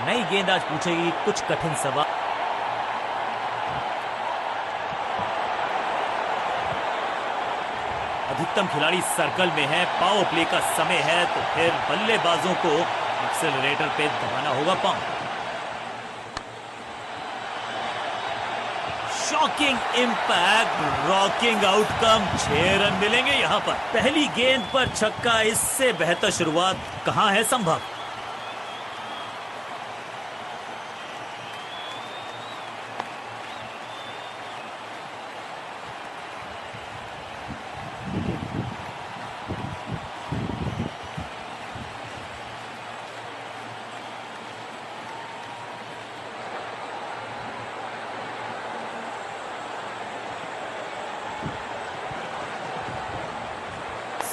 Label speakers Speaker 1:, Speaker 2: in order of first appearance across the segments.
Speaker 1: नई गेंद आज पूछेगी कुछ कठिन सवाल। अधिकतम खिलाड़ी सर्कल में है, पावर प्ले का समय है, तो फिर बल्लेबाजों को एक्सेलरेटर पे दबाना होगा पांव। Shocking impact, rocking outcome, 6 run मिलेंगे यहां पर। पहली गेंद पर छक्का, इससे बेहतर शुरुआत कहां है संभव।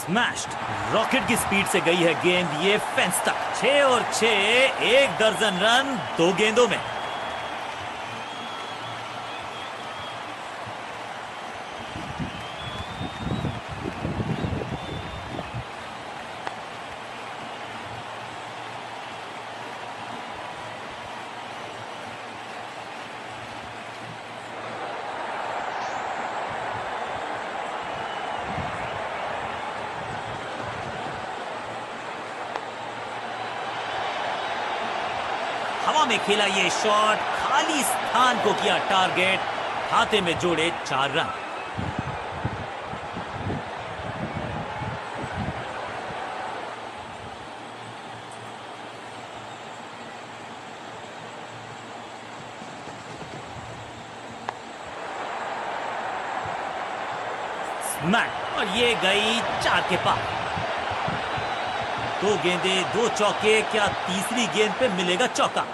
Speaker 1: स्मैश्ड, रॉकेट की स्पीड से गई है गेंद ये फेंस तक। 6 और 6, 1 दर्जन रन 2 गेंदों में। हवा में खेला ये शॉट, खाली स्थान को किया टारगेट, खाते में जोड़े 4 रन। स्मैक, और ये गई 4 के पार। 2 गेंदें 2 चौके, क्या तीसरी गेंद पे मिलेगा चौका।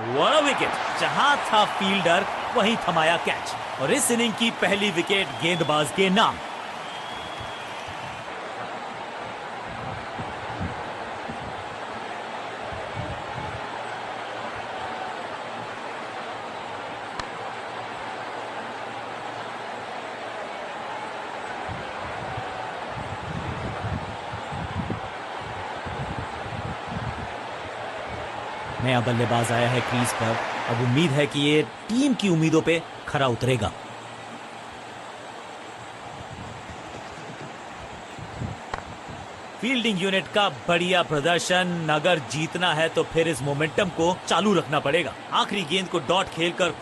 Speaker 1: बड़ा विकेट, जहां था फील्डर वहीं थमाया कैच, और इस इनिंग की पहली विकेट गेंदबाज के नाम। नया बल्लेबाज आया है क्रीज पर, अब उम्मीद है कि ये टीम की उम्मीदों पे खरा उतरेगा। फील्डिंग यूनिट का बढ़िया प्रदर्शन, अगर जीतना है तो फिर इस मोमेंटम को चालू रखना पड़ेगा। आखिरी गेंद को डॉट खेलकर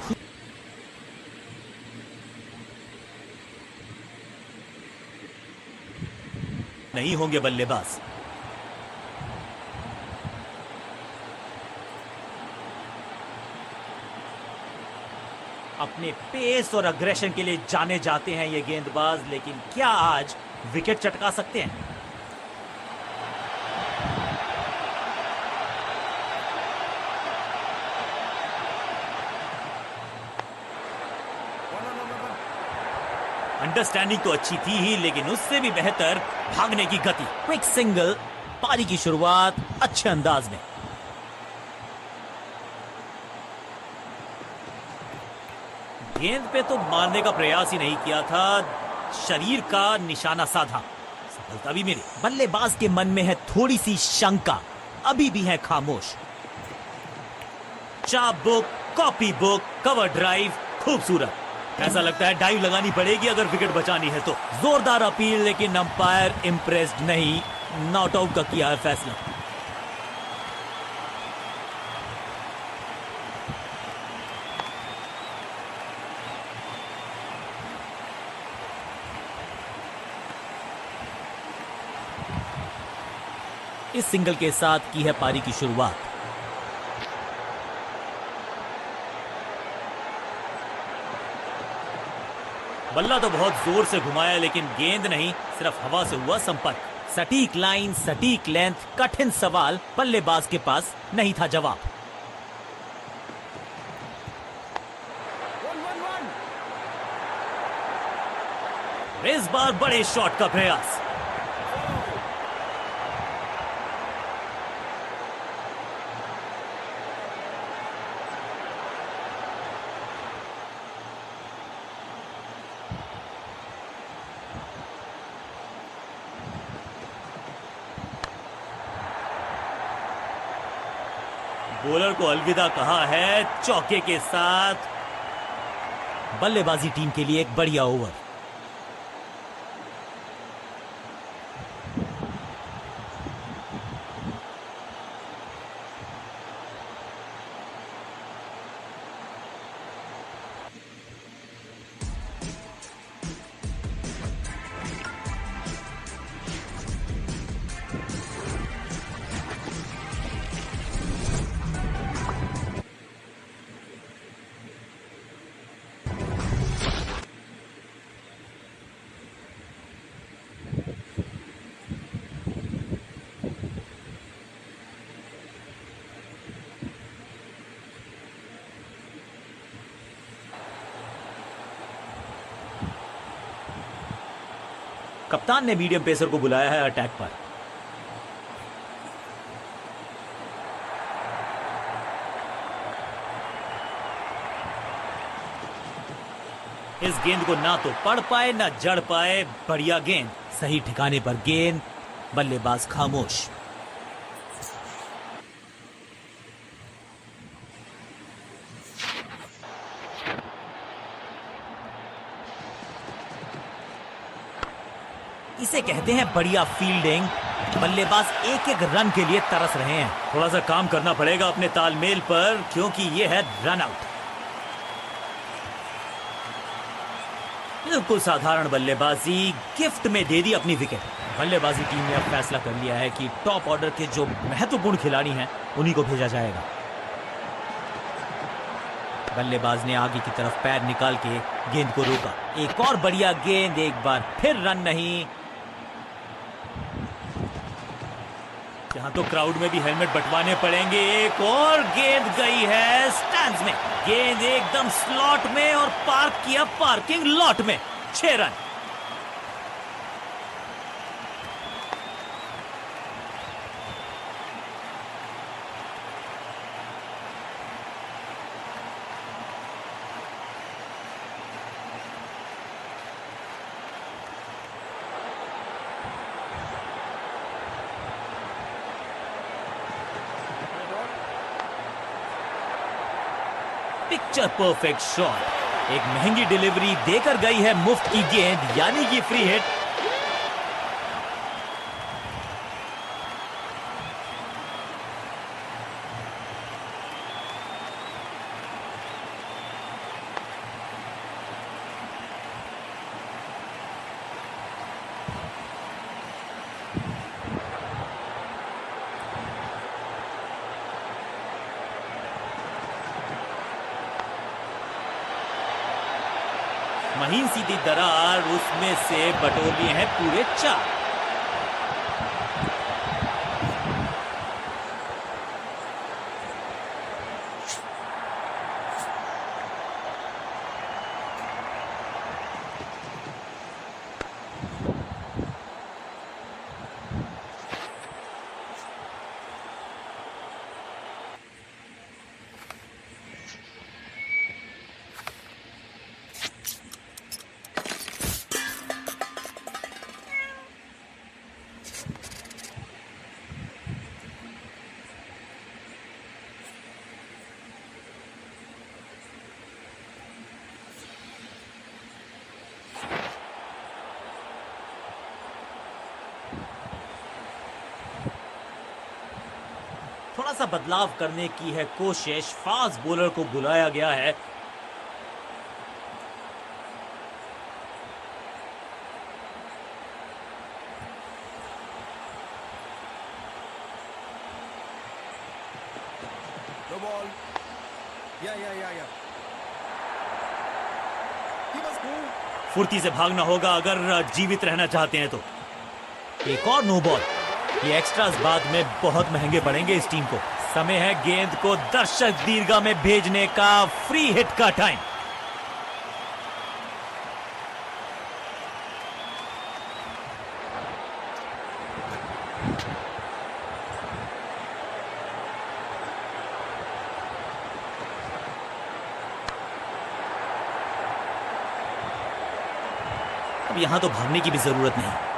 Speaker 1: नहीं होंगे बल्लेबाज। अपने पेस और अग्रेशन के लिए जाने जाते हैं ये गेंदबाज, लेकिन क्या आज विकेट चटका सकते हैं। अंडरस्टैंडिंग तो अच्छी थी ही, लेकिन उससे भी बेहतर भागने की गति। क्विक सिंगल, पारी की शुरुआत अच्छे अंदाज में। गेंद पे तो मारने का प्रयास ही नहीं किया था, शरीर का निशाना साधा, सफलता भी मिली। बल्लेबाज के मन में है थोड़ी सी शंका, अभी भी है खामोश। चाप book, copy book, cover drive, खूबसूरत। ऐसा लगता है डाइव लगानी पड़ेगी अगर विकेट बचानी है तो। जोरदार अपील, लेकिन अंपायर इंप्रेस्ड नहीं, नॉट आउट का किया है फैसला। इस सिंगल के साथ की है पारी की शुरुआत। बल्ला तो बहुत जोर से घुमाया, लेकिन गेंद नहीं, सिर्फ हवा से हुआ संपर्क। सटीक लाइन, सटीक लेंथ, कठिन सवाल, बल्लेबाज के पास नहीं था जवाब। इस बार बड़े शॉट का प्रयास। बॉलर को अलविदा कहा है चौके के साथ। बल्लेबाजी टीम के लिए एक बढ़िया ओवर। कप्तान ने मीडियम पेसर को बुलाया है अटैक पर। इस गेंद को ना तो पढ़ पाए ना जड़ पाए। बढ़िया गेंद, सही ठिकाने पर गेंद, बल्लेबाज खामोश। इसे कहते हैं बढ़िया फील्डिंग। बल्लेबाज एक एक रन के लिए तरस रहे हैं। थोड़ा सा काम करना पड़ेगा अपने तालमेल पर, क्योंकि यह है रन आउट। बिल्कुल साधारण बल्लेबाजी, गिफ्ट में दे दी अपनी विकेट। बल्लेबाजी टीम ने अब फैसला कर लिया है कि टॉप ऑर्डर के जो महत्वपूर्ण खिलाड़ी हैं उन्हीं को भेजा जाएगा। बल्लेबाज ने आगे की तरफ पैर निकाल के गेंद को रोका। एक और बढ़िया गेंद, एक बार फिर रन नहीं। यहां तो क्राउड में भी हेलमेट बंटवाने पड़ेंगे। एक और गेंद गई है स्टैंड्स में। गेंद एकदम स्लॉट में और पार्क किया पार्किंग लॉट में। 6 रन। Picture perfect shot. एक महंगी डिलीवरी देकर गई है मुफ्त की गेंद, यानी कि फ्री हिट। महीन सीधी दरार, उसमें से बटोर लिए हैं पूरे 4। थोड़ा सा बदलाव करने की है कोशिश। फास्ट बॉलर को बुलाया गया है।
Speaker 2: No ball. Yeah. He must go.
Speaker 1: फुर्ती से भागना होगा अगर जीवित रहना चाहते हैं तो। एक और नो बॉल। ये एक्स्ट्रास बाद में बहुत महंगे पड़ेंगे इस टीम को। समय है गेंद को दर्शक दीर्घा में भेजने का। फ्री हिट का टाइम। अब यहां तो भागने की भी जरूरत नहीं।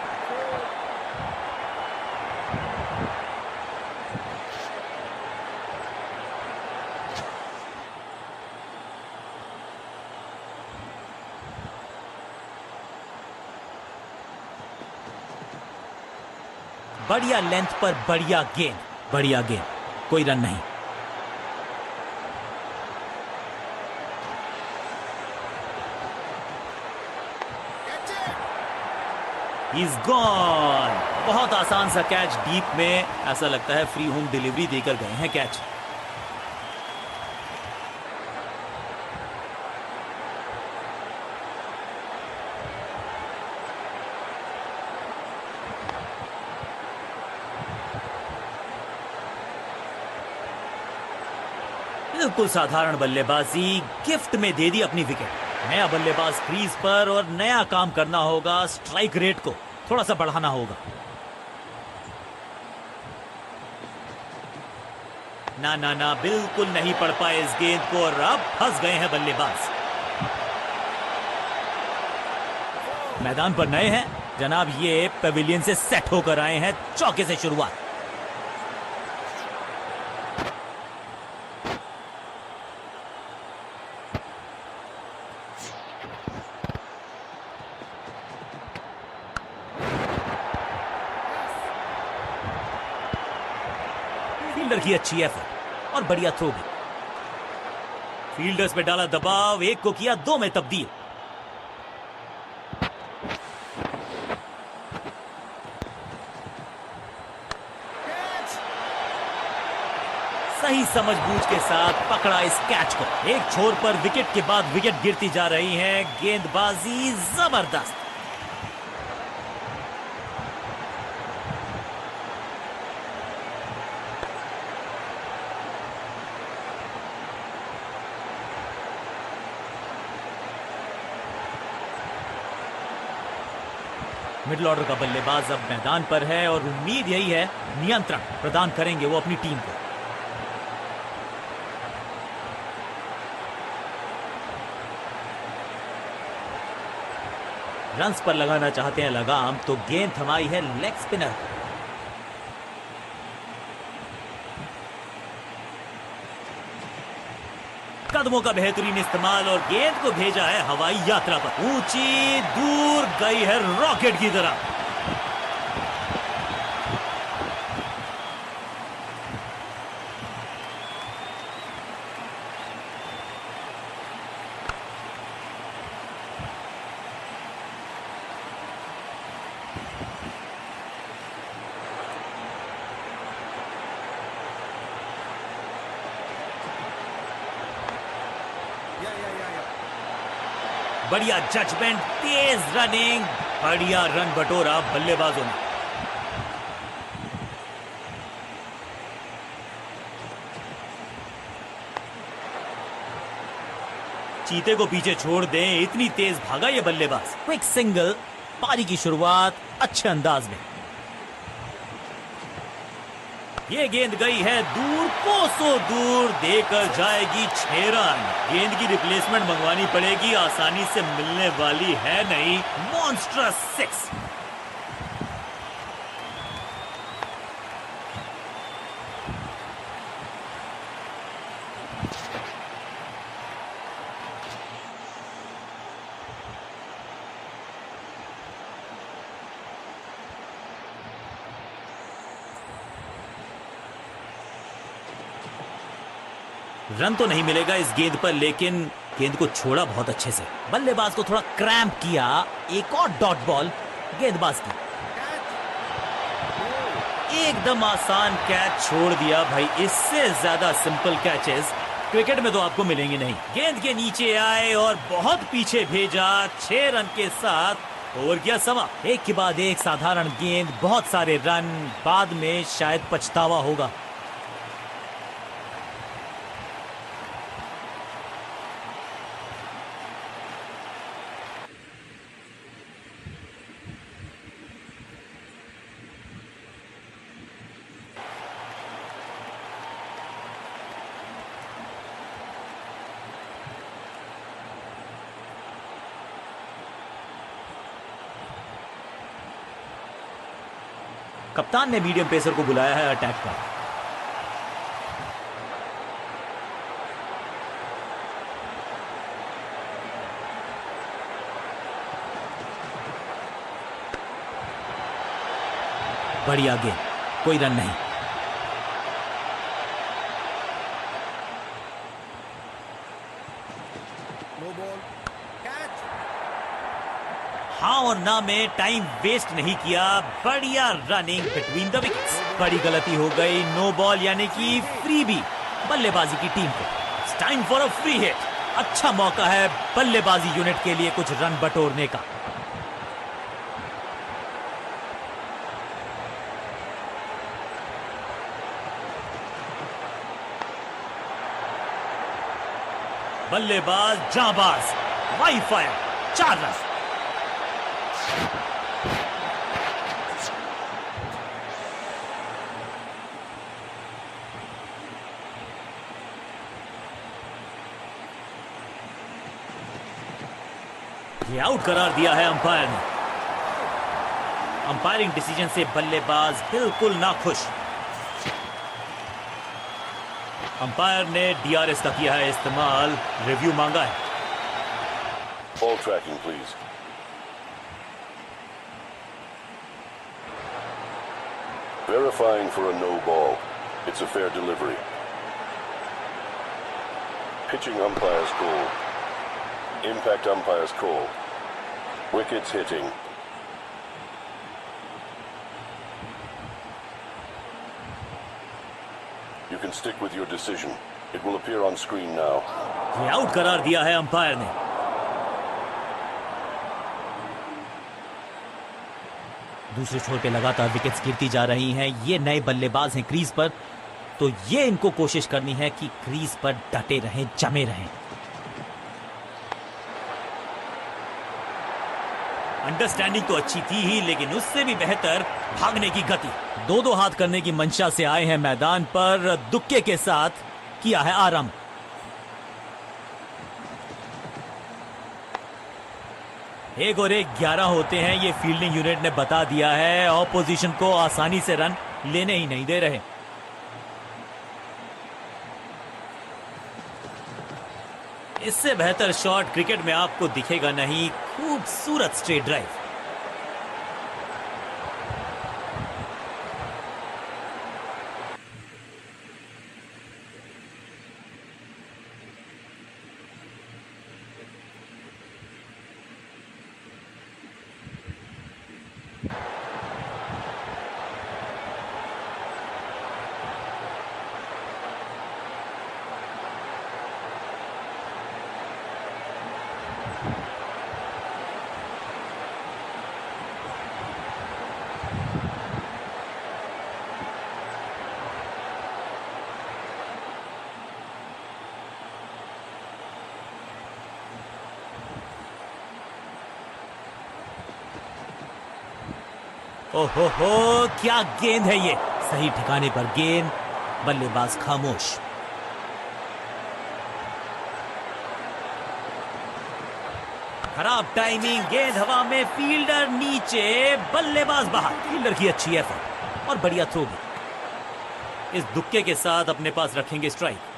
Speaker 1: बढ़िया लेंथ पर बढ़िया गेंद, बढ़िया गेंद, कोई रन नहीं।
Speaker 2: Catch it.
Speaker 1: He's gone। बहुत आसान सा कैच डीप में, ऐसा लगता है फ्री होम डिलीवरी देकर गए हैं कैच। बिल्कुल साधारण बल्लेबाजी, गिफ्ट में दे दी अपनी विकेट। नया बल्लेबाज क्रीज पर और नया काम करना होगा, स्ट्राइक रेट को थोड़ा सा बढ़ाना होगा। ना ना ना, बिल्कुल नहीं पढ़ पाए इस गेंद को और अब फंस गए हैं बल्लेबाज। मैदान पर नए हैं जनाब, ये पेविलियन से सेट होकर आए हैं, चौके से शुरुआत। फील्डर की अच्छी एफर्ट और बढ़िया थ्रो भी। फील्डर्स पे डाला दबाव, एक को किया दो में तब्दील।
Speaker 2: Catch.
Speaker 1: सही समझबूझ के साथ पकड़ा इस कैच को। एक छोर पर विकेट के बाद विकेट गिरती जा रही है, गेंदबाजी जबरदस्त। मिडिल ऑर्डर का बल्लेबाज अब मैदान पर है और उम्मीद यही है नियंत्रण प्रदान करेंगे वो अपनी टीम को। रन्स पर लगाना चाहते हैं लगाम, तो गेंद थमाई है लेग स्पिनर। कदमों का बेहतरीन इस्तेमाल और गेंद को भेजा है हवाई यात्रा पर, ऊंची दूर गई है रॉकेट की तरह।
Speaker 2: Yeah.
Speaker 1: बढ़िया जजमेंट, तेज रनिंग, बढ़िया रन बटोरा बल्लेबाजों ने। चीते को पीछे छोड़ दें, इतनी तेज भागा ये बल्लेबाज। क्विक सिंगल, पारी की शुरुआत अच्छे अंदाज में। ये गेंद गई है दूर, कोसों दूर, देकर जाएगी 6 रन। गेंद की रिप्लेसमेंट मंगवानी पड़ेगी, आसानी से मिलने वाली है नहीं। मॉन्स्ट्रस 6। रन तो नहीं मिलेगा इस गेंद पर, लेकिन गेंद को छोड़ा बहुत अच्छे से। बल्लेबाज को थोड़ा क्रैम्प किया, एक और डॉट बॉल गेंदबाज की। एकदम आसान कैच छोड़ दिया भाई, इससे ज्यादा सिंपल कैचेस क्रिकेट में तो आपको मिलेंगे नहीं। गेंद के नीचे आए और बहुत पीछे भेजा, 6 रन के साथ ओवर किया समा। एक के बाद एक साधारण गेंद, बहुत सारे रन, बाद में शायद पछतावा होगा। कप्तान ने मीडियम पेसर को बुलाया है अटैक पर। बढ़िया गेंद, कोई रन नहीं।
Speaker 2: No ball, catch.
Speaker 1: हाँ और ना में टाइम वेस्ट नहीं किया, बढ़िया रनिंग बिटवीन द विकेट्स। बड़ी गलती हो गई, नो बॉल यानी कि फ्री भी बल्लेबाजी की टीम को। It's time for a free hit. अच्छा मौका है बल्लेबाजी यूनिट के लिए कुछ रन बटोरने का। बल्लेबाज जाबाज, वाई फायर, 4 रन। ये आउट करार दिया है अंपायर ने। अंपायरिंग डिसीजन से बल्लेबाज बिल्कुल नाखुश। अंपायर ने डीआरएस का किया है इस्तेमाल, रिव्यू मांगा है।
Speaker 3: Ball tracking, please. Verifying for a no ball. It's a fair delivery. Pitching umpire's call. Impact umpire's call. Wickets hitting. You can stick with your decision. It will appear on screen now.
Speaker 1: ये out करार दिया है umpire ने। दूसरे छोर पे लगातार wickets गिरती जा रही हैं। ये नए बल्लेबाज हैं क्रीज पर, तो ये इनको कोशिश करनी है कि क्रीज पर डटे रहें, जमे रहें। अंडरस्टैंडिंग तो अच्छी थी ही, लेकिन उससे भी बेहतर भागने की गति। 2-2 हाथ करने की मंशा से आए हैं मैदान पर, दुक्के के साथ किया है आरंभ। एक और एक 11 होते हैं, ये फील्डिंग यूनिट ने बता दिया है। ऑपोजिशन को आसानी से रन लेने ही नहीं दे रहे। इससे बेहतर शॉट क्रिकेट में आपको दिखेगा नहीं। खूबसूरत स्ट्रेट ड्राइव। ओहो हो, क्या गेंद है ये। सही ठिकाने पर गेंद, बल्लेबाज खामोश। खराब टाइमिंग, गेंद हवा में, फील्डर नीचे, बल्लेबाज बाहर। फील्डर की अच्छी एफर्ट और बढ़िया थ्रो भी। इस दुक्के के साथ अपने पास रखेंगे स्ट्राइक।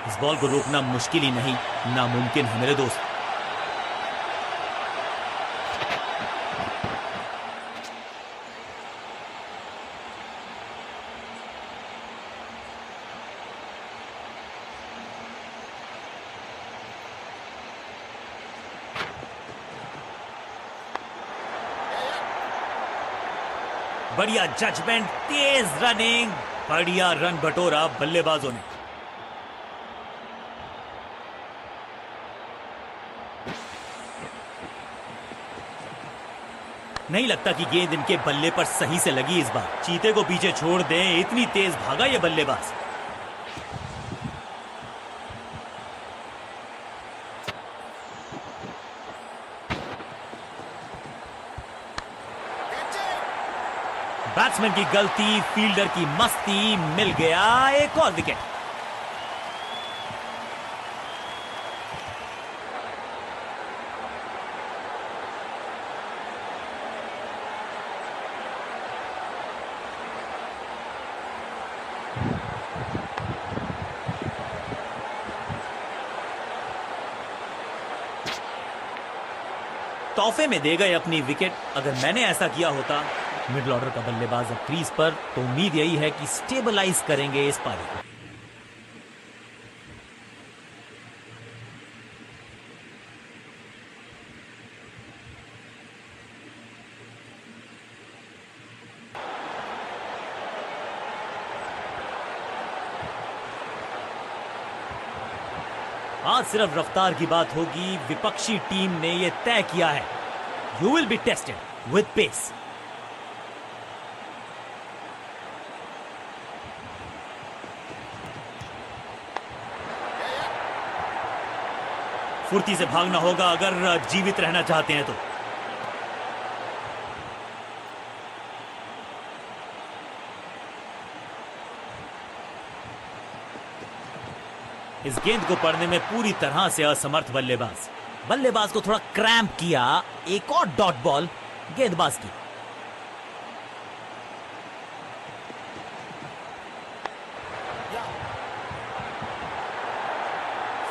Speaker 1: इस बॉल को रोकना मुश्किल ही नहीं, नामुमकिन है मेरे दोस्त। बढ़िया जजमेंट, तेज रनिंग, बढ़िया रन बटोरा बल्लेबाजों ने। नहीं लगता कि गेंद इनके बल्ले पर सही से लगी इस बार। चीते को पीछे छोड़ दें, इतनी तेज भागा ये बल्लेबाज। बैट्समैन की गलती, फील्डर की मस्ती, मिल गया एक और विकेट। तोहफे में दे गए अपनी विकेट। अगर मैंने ऐसा किया होता, मिडिल ऑर्डर का बल्लेबाज अब क्रीज पर, तो उम्मीद यही है कि स्टेबलाइज करेंगे इस पारी को। आज सिर्फ रफ्तार की बात होगी। विपक्षी टीम ने यह तय किया है, you will be tested with pace. फुर्ती से भागना होगा अगर जीवित रहना चाहते हैं तो। इस गेंद को पढ़ने में पूरी तरह से असमर्थ बल्लेबाज को थोड़ा क्रैम्प किया। एक और डॉट बॉल गेंदबाज की।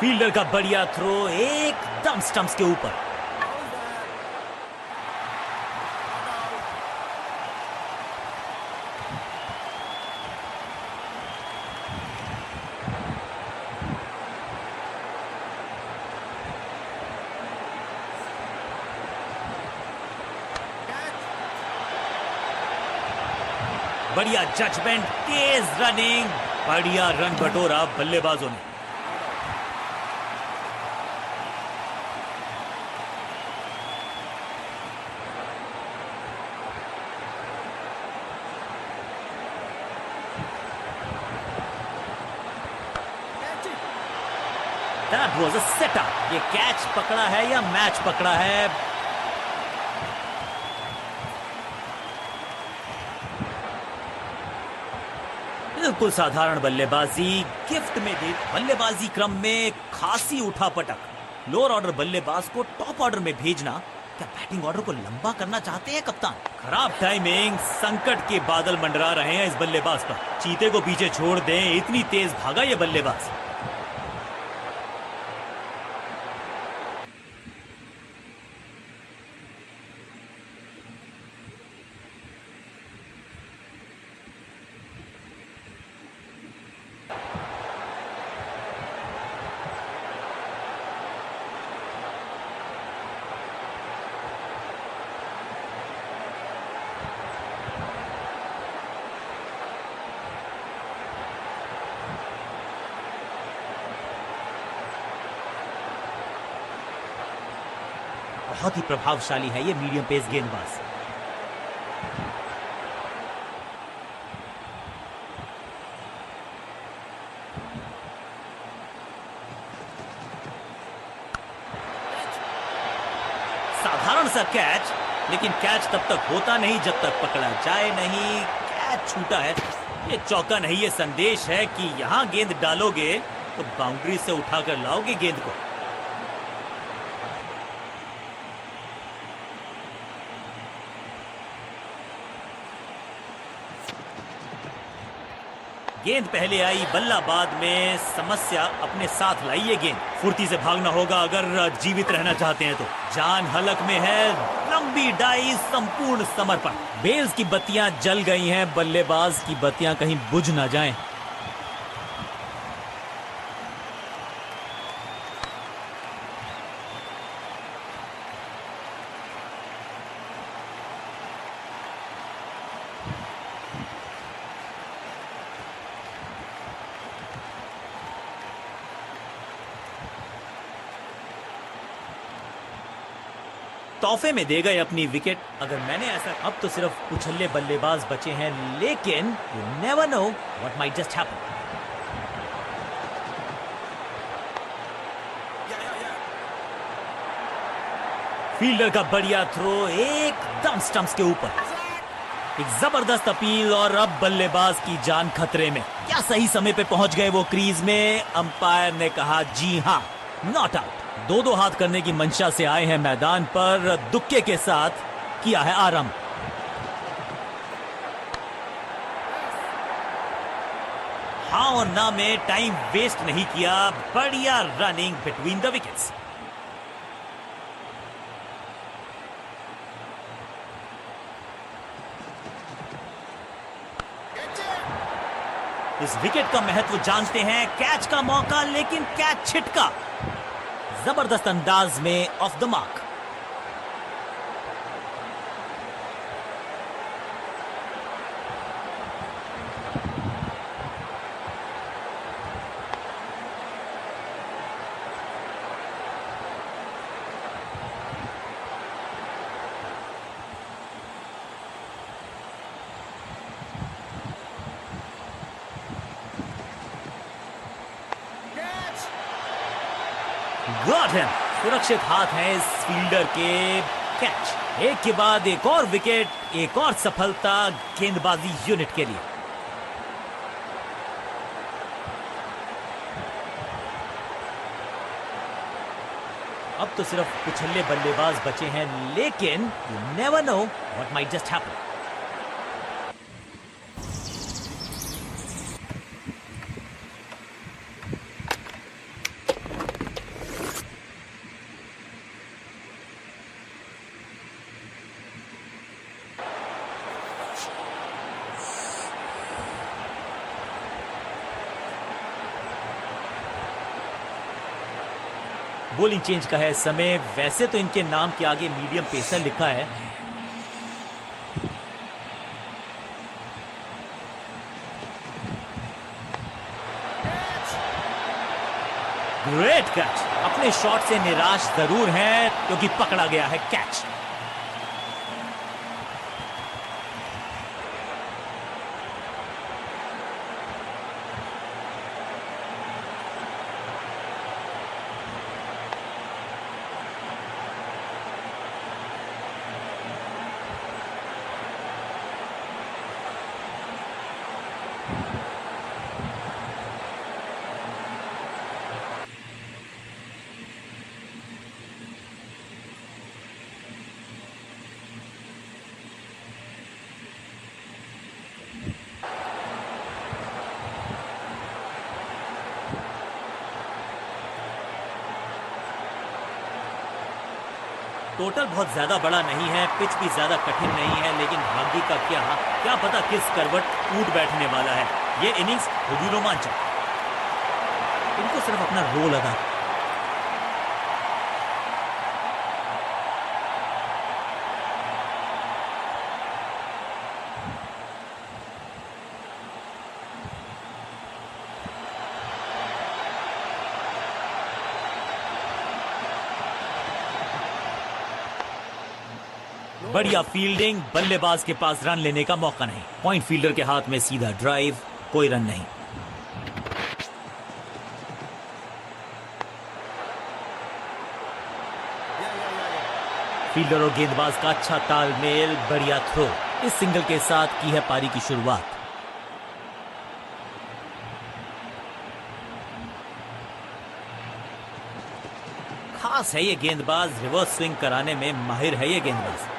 Speaker 1: फील्डर का बढ़िया थ्रो एकदम स्टंप्स के ऊपर। बढ़िया जजमेंट, तेज रनिंग, बढ़िया रन बटोरा बल्लेबाजों ने। That was a setup। ये कैच पकड़ा है या मैच पकड़ा है? बिल्कुल साधारण बल्लेबाजी गिफ्ट में दे। बल्लेबाजी क्रम में खासी उठापटक। लोअर ऑर्डर बल्लेबाज को टॉप ऑर्डर में भेजना, क्या बैटिंग ऑर्डर को लंबा करना चाहते हैं कप्तान? खराब टाइमिंग, संकट के बादल मंडरा रहे हैं इस बल्लेबाज पर। चीते को पीछे छोड़ दें, इतनी तेज भागा ये बल्लेबाज। बहुत ही प्रभावशाली है ये मीडियम पेस गेंदबाज। साधारण सा कैच, लेकिन कैच तब तक होता नहीं जब तक पकड़ा जाए नहीं। कैच छूटा है, ये चौका नहीं, ये संदेश है कि यहां गेंद डालोगे तो बाउंड्री से उठाकर लाओगे गेंद को। गेंद पहले आई, बल्ला बाद में, समस्या अपने साथ लाई ये गेंद। फुर्ती से भागना होगा अगर जीवित रहना चाहते हैं तो। जान हलक में है, लंबी डाई, संपूर्ण समर्पण। बेल्स की बत्तियां जल गई हैं, बल्लेबाज की बत्तियां कहीं बुझ ना जाएं। तोहफे में दे गए अपनी विकेट। अगर मैंने ऐसा, अब तो सिर्फ उछल्ले बल्लेबाज बचे हैं, लेकिन you never know what might just happen. Fielder का बढ़िया थ्रो एकदम स्टंप्स के ऊपर। एक जबरदस्त अपील और अब बल्लेबाज की जान खतरे में। क्या सही समय पे पहुंच गए वो क्रीज में? अंपायर ने कहा जी हां, नॉट आउट। दो हाथ करने की मंशा से आए हैं मैदान पर, दुक्के के साथ किया है आरंभ। हाँ और ना में टाइम वेस्ट नहीं किया, बढ़िया रनिंग बिटवीन द विकेट्स। इस विकेट का महत्व जानते हैं। कैच का मौका, लेकिन कैच छिटका। जबरदस्त अंदाज में of the mark. Got him. सुरक्षित हाथ है इस फील्डर के। कैच। एक के बाद एक और विकेट, एक और सफलता गेंदबाजी यूनिट के लिए। अब तो सिर्फ कुछल्ले बल्लेबाज बचे हैं, लेकिन you never know what might just happen. Bowling change का है समय। वैसे तो इनके नाम के आगे मीडियम पेसर लिखा है। Great catch. अपने शॉट से निराश जरूर हैं क्योंकि पकड़ा गया है कैच। टोटल बहुत ज्यादा बड़ा नहीं है, पिच भी ज्यादा कठिन नहीं है, लेकिन भाग्य का क्या पता किस करवट कूद बैठने वाला है। ये इनिंग्स होगी रोमांचक। इनको सिर्फ अपना रोल अदा। बढ़िया फील्डिंग। बल्लेबाज के पास रन लेने का मौका नहीं। पॉइंट फील्डर के हाथ में सीधा ड्राइव, कोई रन नहीं। फील्डर और गेंदबाज का अच्छा तालमेल, बढ़िया थ्रो। इस सिंगल के साथ की है पारी की शुरुआत। खास है ये गेंदबाज, रिवर्स स्विंग कराने में माहिर है ये गेंदबाज।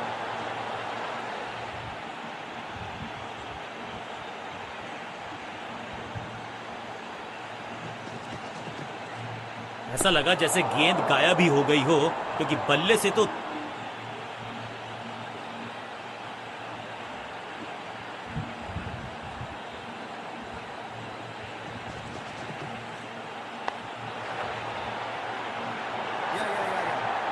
Speaker 1: ऐसा लगा जैसे गेंद गायब ही हो गई हो, क्योंकि बल्ले से तो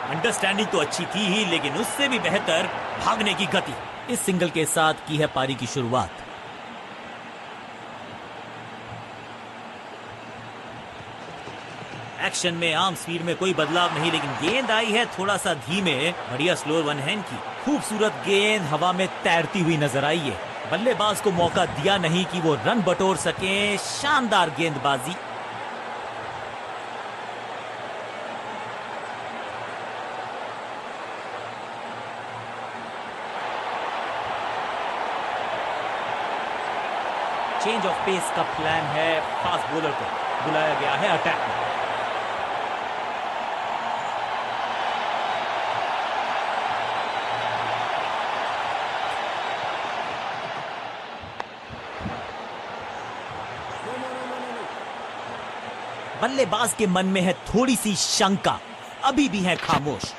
Speaker 1: अंडरस्टैंडिंग तो अच्छी थी ही, लेकिन उससे भी बेहतर भागने की गति। इस सिंगल के साथ की है पारी की शुरुआत। एक्शन में आर्म स्पीड में कोई बदलाव नहीं, लेकिन गेंद आई है थोड़ा सा धीमे। बढ़िया स्लोअर वन हैंड की खूबसूरत गेंद हवा में तैरती हुई नजर आई है। बल्लेबाज को मौका दिया नहीं कि वो रन बटोर सके। शानदार गेंदबाजी। चेंज ऑफ पेस का प्लान है। फास्ट बॉलर को बुलाया गया है अटैक में। बल्लेबाज के मन में है थोड़ी सी शंका, अभी भी है खामोश।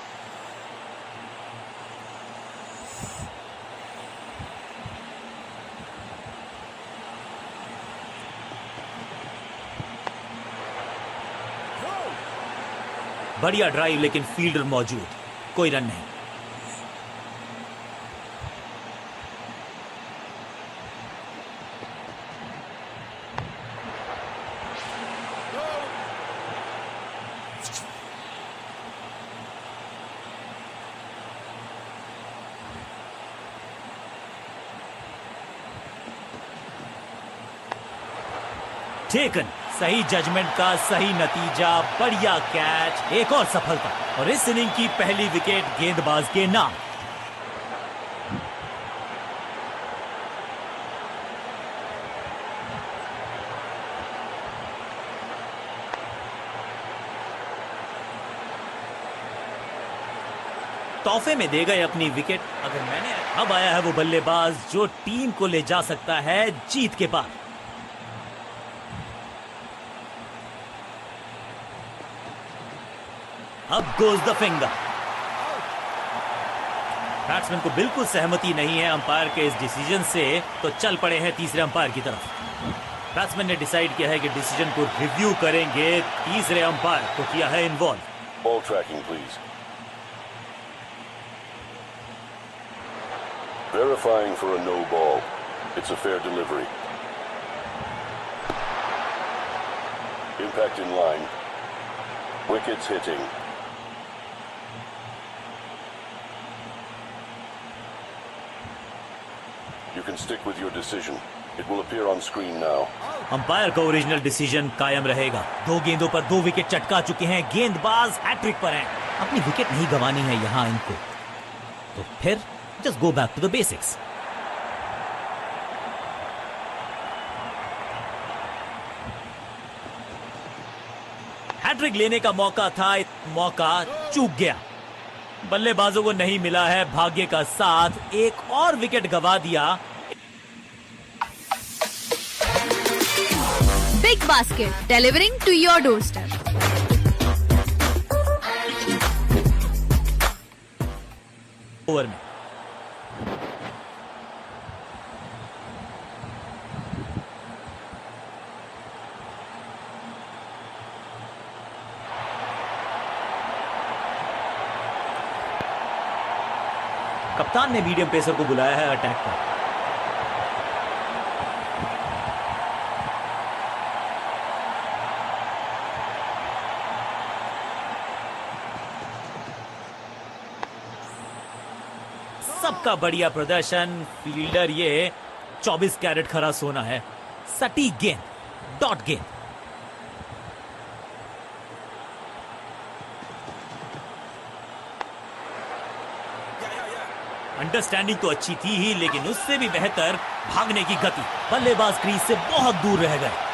Speaker 1: बढ़िया ड्राइव लेकिन फील्डर मौजूद, कोई रन नहीं। टेकन, सही जजमेंट का सही नतीजा, बढ़िया कैच, एक और सफलता और इस इनिंग की पहली विकेट गेंदबाज के नाम। तोहफे में दे गए अपनी विकेट। अगर मैंने अब आया है वो बल्लेबाज जो टीम को ले जा सकता है जीत के पार। अब गोज द फिंगर। बैट्समैन को बिल्कुल सहमति नहीं है अंपायर के इस डिसीजन से, तो चल पड़े हैं तीसरे अंपायर की तरफ। बैट्समैन ने डिसाइड किया है कि डिसीजन को रिव्यू करेंगे। तीसरे अंपायर को किया है involve.
Speaker 3: Ball tracking, please. Verifying for a no ball. It's a fair delivery. Impact in line. Wickets hitting. You can stick with your decision. It will appear on screen now.
Speaker 1: Umpire का original decision कायम रहेगा। 2 गेंदों पर 2 wicket चटका चुके हैं, गेंदबाज hat trick पर हैं। अपनी विकेट नहीं गंवानी है यहां इनको, तो फिर just go back to the basics. Hat trick लेने का मौका था, मौका चूक गया। बल्लेबाजों को नहीं मिला है भाग्य का साथ, एक और विकेट गंवा दिया।
Speaker 4: Big basket, delivering to your doorstep.
Speaker 1: Over में कप्तान ने मीडियम पेसर को बुलाया है अटैक पर। सबका बढ़िया प्रदर्शन, फील्डर ये 24 कैरेट खरा सोना है। सटीक गेंद, डॉट गेंद। अंडरस्टैंडिंग तो अच्छी थी ही, लेकिन उससे भी बेहतर भागने की गति। बल्लेबाज क्रीज से बहुत दूर रह गए।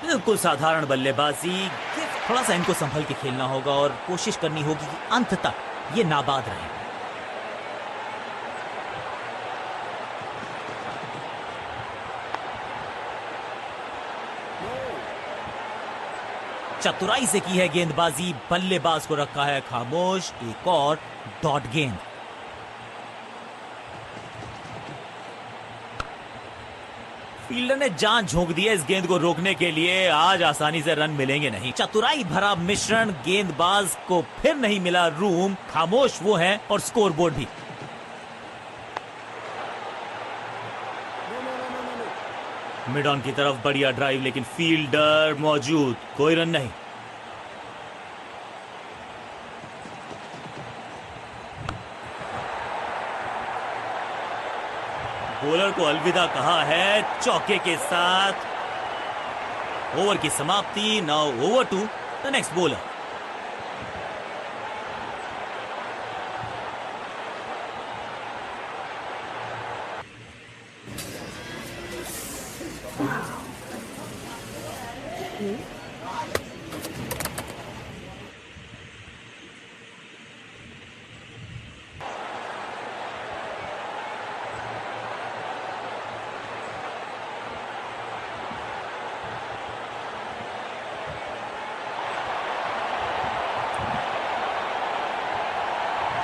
Speaker 1: बिल्कुल साधारण बल्लेबाजी, थोड़ा सा इनको संभल के खेलना होगा और कोशिश करनी होगी कि अंत तक ये नाबाद रहे। चतुराई से की है गेंदबाजी, बल्लेबाज को रखा है खामोश। एक और डॉट गेंद। फील्डर ने जान झोंक दी है इस गेंद को रोकने के लिए। आज आसानी से रन मिलेंगे नहीं। चतुराई भरा मिश्रण, गेंदबाज को फिर नहीं मिला रूम। खामोश वो है और स्कोरबोर्ड भी। मिड ऑन की तरफ बढ़िया ड्राइव, लेकिन फील्डर मौजूद, कोई रन नहीं। बॉलर को अलविदा कहा है चौके के साथ। ओवर की समाप्ति। Now over to the next bowler.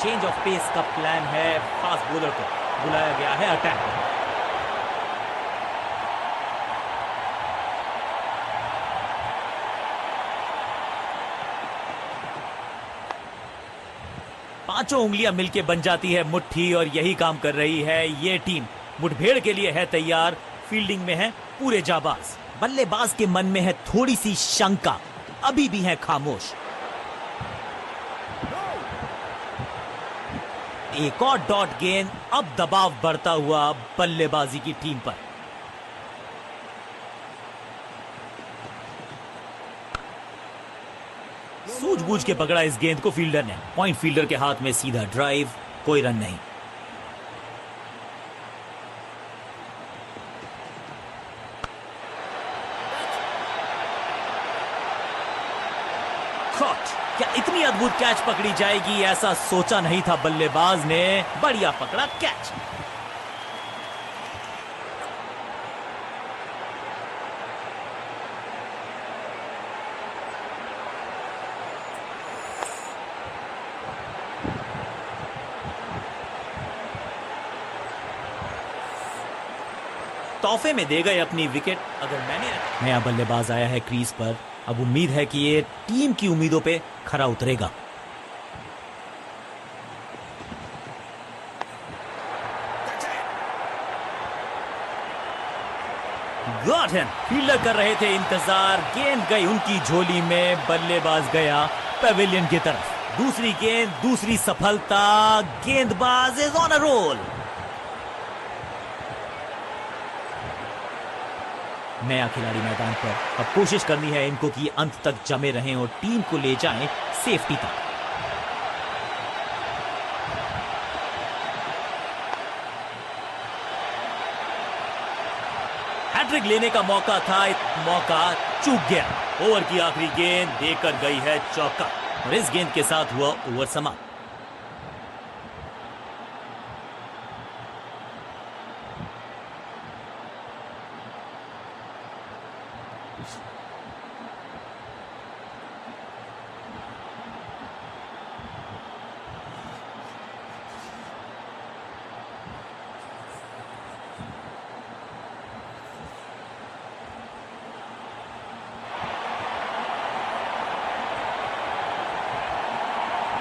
Speaker 1: Change of pace का प्लान है। फास्ट बॉलर को बुलाया गया है अटैक। पांचों उंगलियां मिलके बन जाती है मुट्ठी और यही काम कर रही है ये टीम। मुठभेड़ के लिए है तैयार, फील्डिंग में है पूरे जाबाज। बल्लेबाज के मन में है थोड़ी सी शंका, अभी भी है खामोश। एक और डॉट गेंद, अब दबाव बढ़ता हुआ बल्लेबाजी की टीम पर। सूझबूझ के पकड़ा इस गेंद को फील्डर ने। पॉइंट फील्डर के हाथ में सीधा ड्राइव, कोई रन नहीं। कॉट। क्या इतनी अद्भुत कैच पकड़ी जाएगी, ऐसा सोचा नहीं था बल्लेबाज ने। बढ़िया पकड़ा कैच। तोहफे में दे गए अपनी विकेट। अगर नया बल्लेबाज आया है क्रीज पर, अब उम्मीद है कि ये टीम की उम्मीदों पे खरा उतरेगा। Got him. फील्डर कर रहे थे इंतजार, गेंद गई उनकी झोली में, बल्लेबाज गया पेविलियन की तरफ। दूसरी गेंद, दूसरी सफलता, गेंदबाज इज ऑन अ रोल। नया खिलाड़ी मैदान पर, अब कोशिश करनी है इनको कि अंत तक जमे रहें और टीम को ले जाएं सेफ्टी तक। हैट्रिक लेने का मौका था, मौका चूक गया। ओवर की आखिरी गेंद देकर गई है चौका और इस गेंद के साथ हुआ ओवर समाप्त।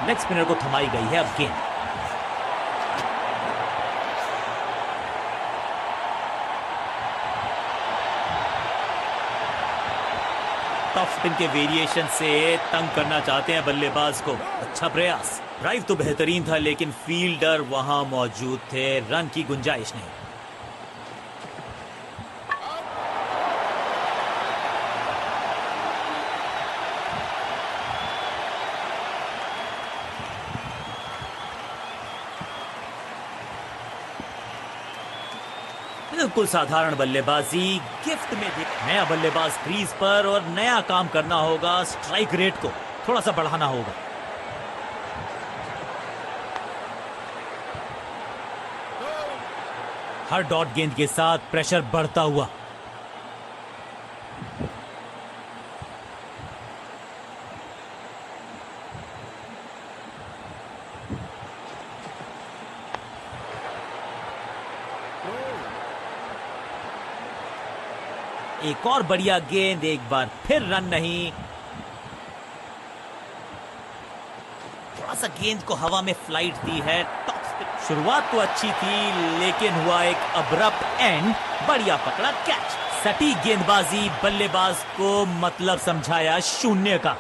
Speaker 1: लेग स्पिनर को थमाई गई है अब गेंद। टॉप स्पिन के वेरिएशन से तंग करना चाहते हैं बल्लेबाज को। अच्छा प्रयास। ड्राइव तो बेहतरीन था लेकिन फील्डर वहां मौजूद थे, रन की गुंजाइश नहीं। बिल्कुल साधारण बल्लेबाजी, गिफ्ट में दी। नया बल्लेबाज क्रीज पर और नया काम करना होगा। स्ट्राइक रेट को थोड़ा सा बढ़ाना होगा। हर डॉट गेंद के साथ प्रेशर बढ़ता हुआ। एक और बढ़िया गेंद, एक बार फिर रन नहीं। थोड़ा सा गेंद को हवा में फ्लाइट दी है। Top spin. शुरुआत तो अच्छी थी लेकिन हुआ एक अब्रप्ट एंड। बढ़िया पकड़ा कैच। सटीक गेंदबाजी, बल्लेबाज को मतलब समझाया शून्य का।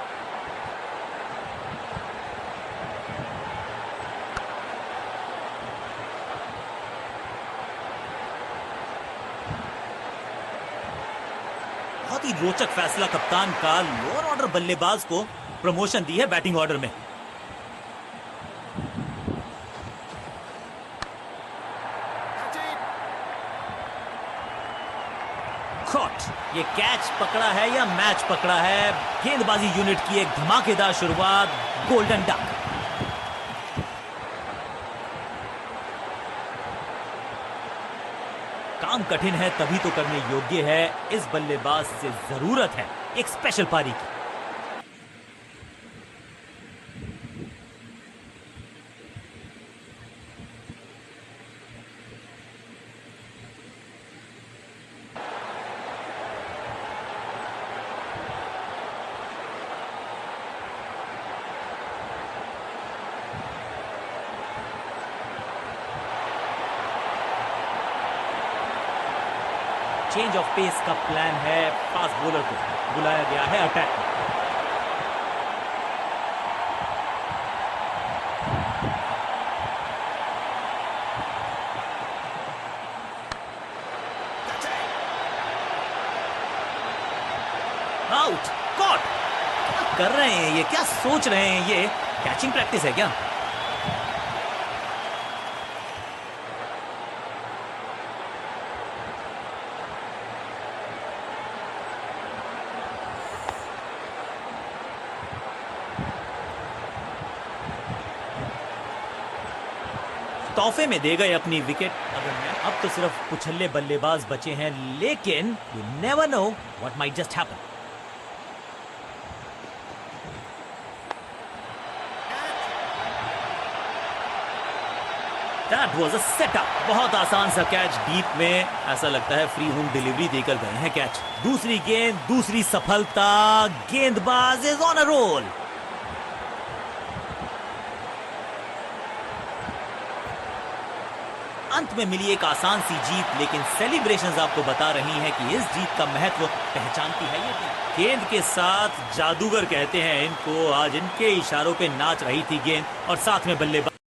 Speaker 1: बहुत ही रोचक फैसला कप्तान का। लोअर ऑर्डर बल्लेबाज को प्रमोशन दी है बैटिंग ऑर्डर में। कॉट। ये कैच पकड़ा है या मैच पकड़ा है? गेंदबाजी यूनिट की एक धमाकेदार शुरुआत। Golden duck. काम कठिन है तभी तो करने योग्य है। इस बल्लेबाज से जरूरत है एक स्पेशल पारी की। चेंज ऑफ पेस का प्लान है। फास्ट बॉलर को बुलाया गया है अटैक में। Out, caught. क्या कर रहे हैं ये, क्या सोच रहे हैं ये? कैचिंग प्रैक्टिस है क्या? तोहफे में दे गए अपनी विकेट। अब तो सिर्फ कुछल्ले बल्लेबाज बचे हैं, लेकिन you never know what might just happen. That was a setup। बहुत आसान सा कैच डीप में, ऐसा लगता है फ्री होम डिलीवरी देकर गए हैं कैच। दूसरी गेंद, दूसरी सफलता, गेंदबाज इज ऑन अ रोल। अंत में मिली एक आसान सी जीत, लेकिन सेलिब्रेशंस आपको बता रही हैं कि इस जीत का महत्व पहचानती है ये टीम। गेंद के साथ जादूगर कहते हैं इनको, आज इनके इशारों पे नाच रही थी गेंद और साथ में बल्लेबाज